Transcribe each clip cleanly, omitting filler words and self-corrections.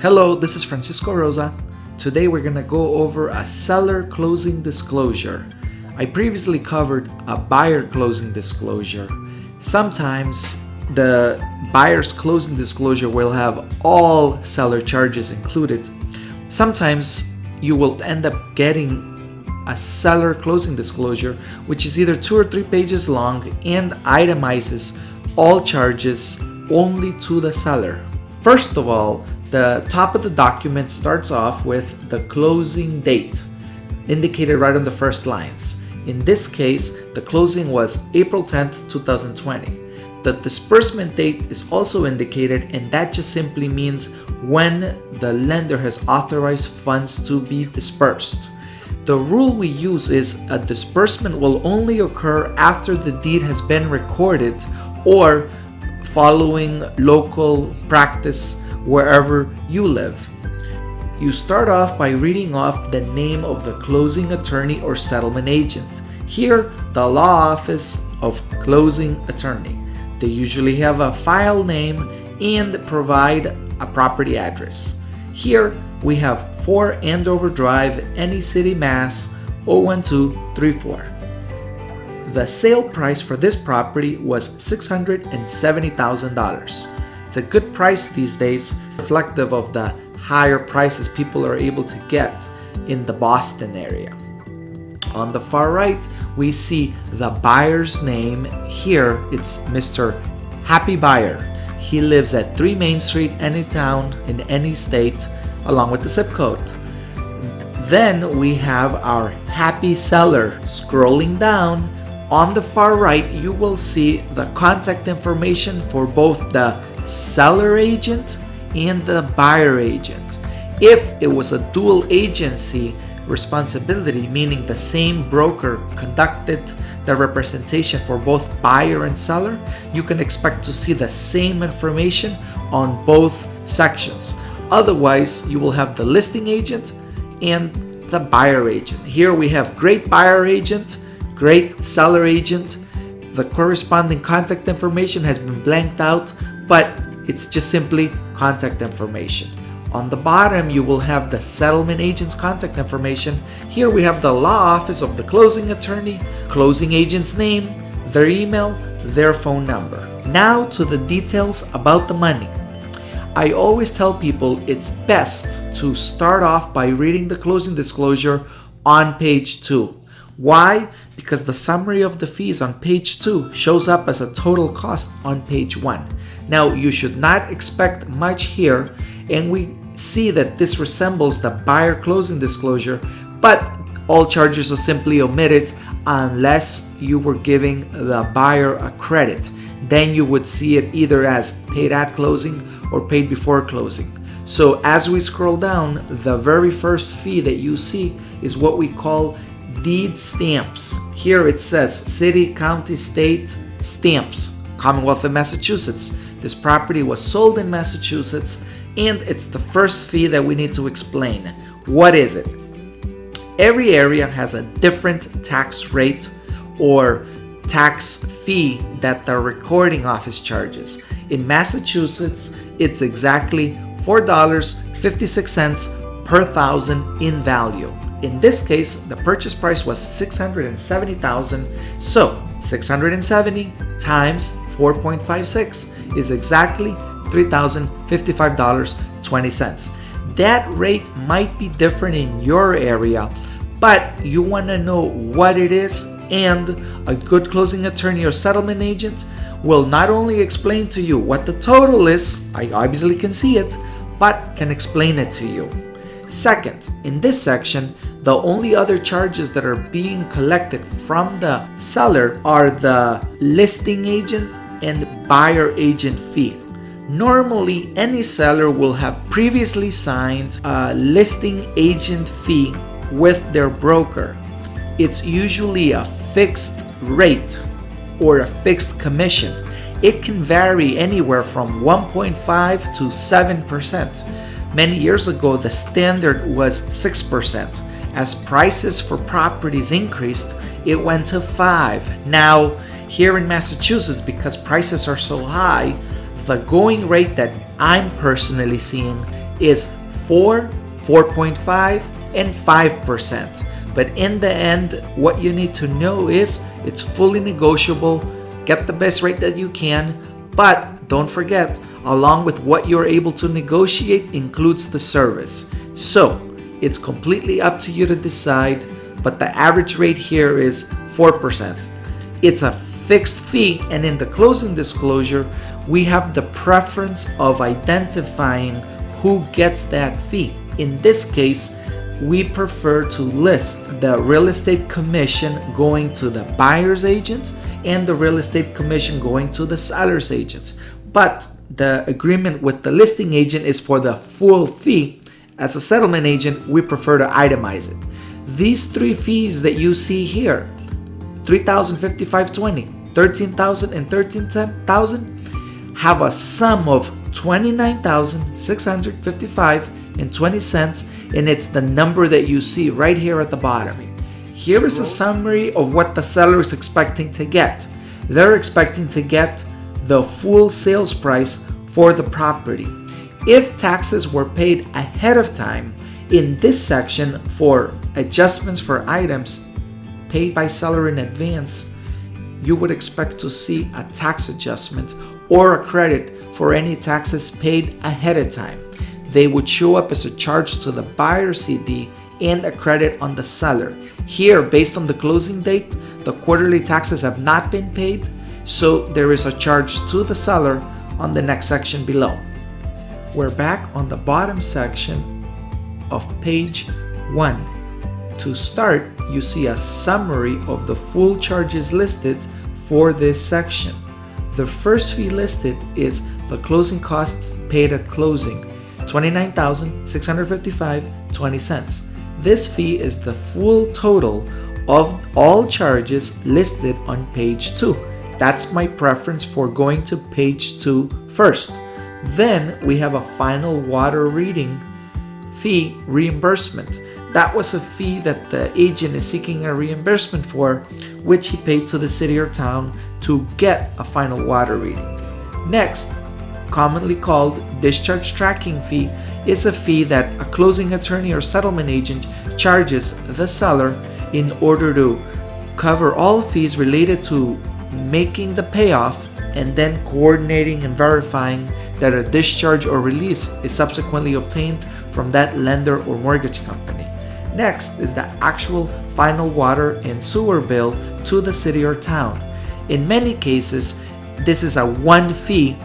Hello, this is Francisco Rosa. Today we're going to go over a seller closing disclosure. I previously covered a buyer closing disclosure. Sometimes the buyer's closing disclosure will have all seller charges included. Sometimes you will end up getting a seller closing disclosure, which is either 2 or 3 pages long and itemizes all charges only to the seller. First of all, the top of the document starts off with the closing date, indicated right on the first lines. In this case, the closing was April 10th, 2020. The disbursement date is also indicated, and that just simply means when the lender has authorized funds to be disbursed. The rule we use is a disbursement will only occur after the deed has been recorded or following local practice wherever you live. You start off by reading off the name of the closing attorney or settlement agent. Here, the law office of closing attorney. They usually have a file name and provide a property address. Here, we have 4 Andover Drive, Any City, Mass. 01234. The sale price for this property was $670,000. It's a good price these days, reflective of the higher prices people are able to get in the Boston area. On the far right, we see the buyer's name. Here, it's Mr. Happy Buyer. He lives at 3 Main Street, any town in any state, along with the zip code. Then we have our happy seller. Scrolling down, on the far right, you will see the contact information for both the seller agent and the buyer agent. If it was a dual agency responsibility, meaning the same broker conducted the representation for both buyer and seller, you can expect to see the same information on both sections. Otherwise, you will have the listing agent and the buyer agent. Here we have great buyer agent, great seller agent. The corresponding contact information has been blanked out, but it's just simply contact information. On the bottom, you will have the settlement agent's contact information. Here we have the law office of the closing attorney, closing agent's name, their email, their phone number. Now to the details about the money. I always tell people it's best to start off by reading the closing disclosure on page 2. Why? Because the summary of the fees on page 2 shows up as a total cost on page 1. Now, you should not expect much here, and we see that this resembles the buyer closing disclosure, but all charges are simply omitted unless you were giving the buyer a credit. Then you would see it either as paid at closing or paid before closing. So as we scroll down, the very first fee that you see is what we call deed stamps. Here it says city, county, state stamps, Commonwealth of Massachusetts. This property was sold in Massachusetts, and it's the first fee that we need to explain. What is it? Every area has a different tax rate or tax fee that the recording office charges. In Massachusetts, it's exactly $4.56 per thousand in value. In this case, the purchase price was $670,000, so 670 times 4.56 is exactly $3,055.20. That rate might be different in your area, but you want to know what it is, and a good closing attorney or settlement agent will not only explain to you what the total is, I obviously can see it, but can explain it to you. Second, in this section, the only other charges that are being collected from the seller are the listing agent and buyer agent fee. Normally, any seller will have previously signed a listing agent fee with their broker. It's usually a fixed rate or a fixed commission. It can vary anywhere from 1.5 to 7%. Many years ago, the standard was 6%. As prices for properties increased, it went to 5%. Now, here in Massachusetts, because prices are so high, the going rate that I'm personally seeing is 4, 4.5, and 5%. But in the end, what you need to know is it's fully negotiable. Get the best rate that you can, but don't forget, along with what you're able to negotiate includes the service. So it's completely up to you to decide, but the average rate here is 4%. It's a fixed fee, and in the closing disclosure, we have the preference of identifying who gets that fee. In this case, we prefer to list the real estate commission going to the buyer's agent and the real estate commission going to the seller's agent. But the agreement with the listing agent is for the full fee. As a settlement agent, we prefer to itemize it. These three fees that you see here, $3,055.20, $13,000, and $13,000, have a sum of $29,655.20, and it's the number that you see right here at the bottom. Here is a summary of what the seller is expecting to get. They're expecting to get the full sales price for the property. If taxes were paid ahead of time, in this section for adjustments for items paid by seller in advance, you would expect to see a tax adjustment or a credit for any taxes paid ahead of time. They would show up as a charge to the buyer CD and a credit on the seller. Here, based on the closing date, the quarterly taxes have not been paid, so there is a charge to the seller on the next section below. We're back on the bottom section of page 1. To start, you see a summary of the full charges listed for this section. The first fee listed is the closing costs paid at closing, $29,655.20. This fee is the full total of all charges listed on page 2. That's my preference for going to page 2 first. Then we have a final water reading fee reimbursement. That was a fee that the agent is seeking a reimbursement for, which he paid to the city or town to get a final water reading. Next, commonly called Discharge Tracking Fee, is a fee that a closing attorney or settlement agent charges the seller in order to cover all fees related to making the payoff and then coordinating and verifying that a discharge or release is subsequently obtained from that lender or mortgage company. Next is the actual final water and sewer bill to the city or town. In many cases, this is a one fee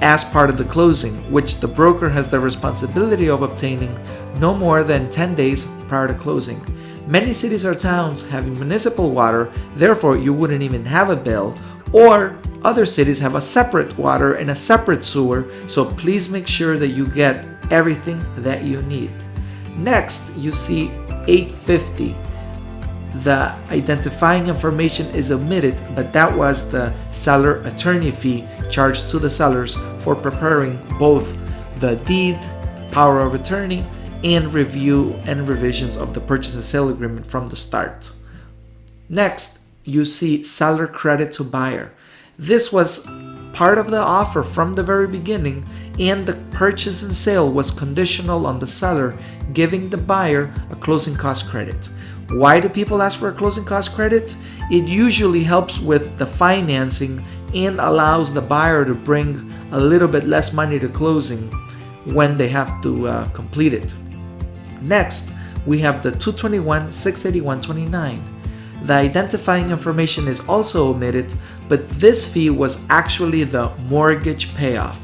as part of the closing, which the broker has the responsibility of obtaining no more than 10 days prior to closing. Many cities or towns have municipal water, therefore you wouldn't even have a bill, or other cities have a separate water and a separate sewer, so please make sure that you get everything that you need. Next, you see 850. The identifying information is omitted, but that was the seller attorney fee charged to the sellers for preparing both the deed, power of attorney, and review and revisions of the purchase and sale agreement from the start. Next, you see seller credit to buyer. This was part of the offer from the very beginning, and the purchase and sale was conditional on the seller giving the buyer a closing cost credit. Why do people ask for a closing cost credit? It usually helps with the financing and allows the buyer to bring a little bit less money to closing when they have to complete it. Next, we have the 221-681-29. The identifying information is also omitted, but this fee was actually the mortgage payoff.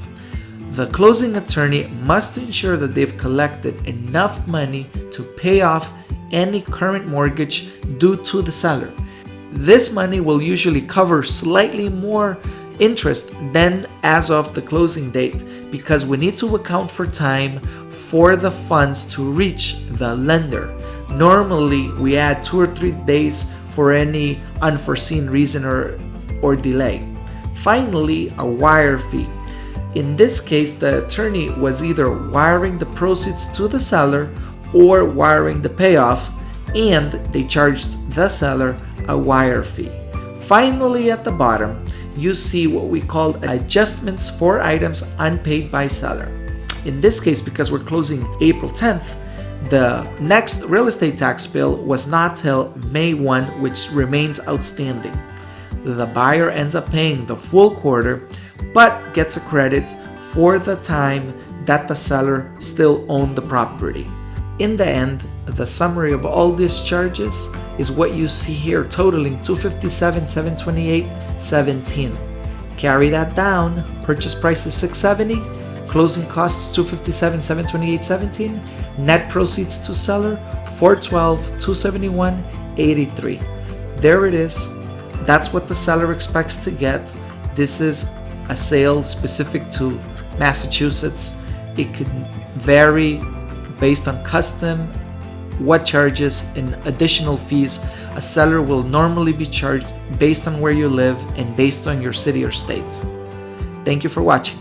The closing attorney must ensure that they've collected enough money to pay off any current mortgage due to the seller. This money will usually cover slightly more interest than as of the closing date, because we need to account for time for the funds to reach the lender. Normally, we add 2 or 3 days for any unforeseen reason or delay. Finally, a wire fee. In this case, the attorney was either wiring the proceeds to the seller or wiring the payoff, and they charged the seller a wire fee. Finally, at the bottom, you see what we call adjustments for items unpaid by seller. In this case, because we're closing April 10th, the next real estate tax bill was not till May 1, which remains outstanding. The buyer ends up paying the full quarter, but gets a credit for the time that the seller still owned the property. In the end, the summary of all these charges is what you see here, totaling $257,000, $728,17. Carry that down. Purchase price is $670,000. Closing costs $257,000, $728,17. Net proceeds to seller $412,000, $271,83. There it is. That's what the seller expects to get. This is a sale specific to Massachusetts. It could vary based on custom, what charges and additional fees a seller will normally be charged based on where you live and based on your city or state. Thank you for watching.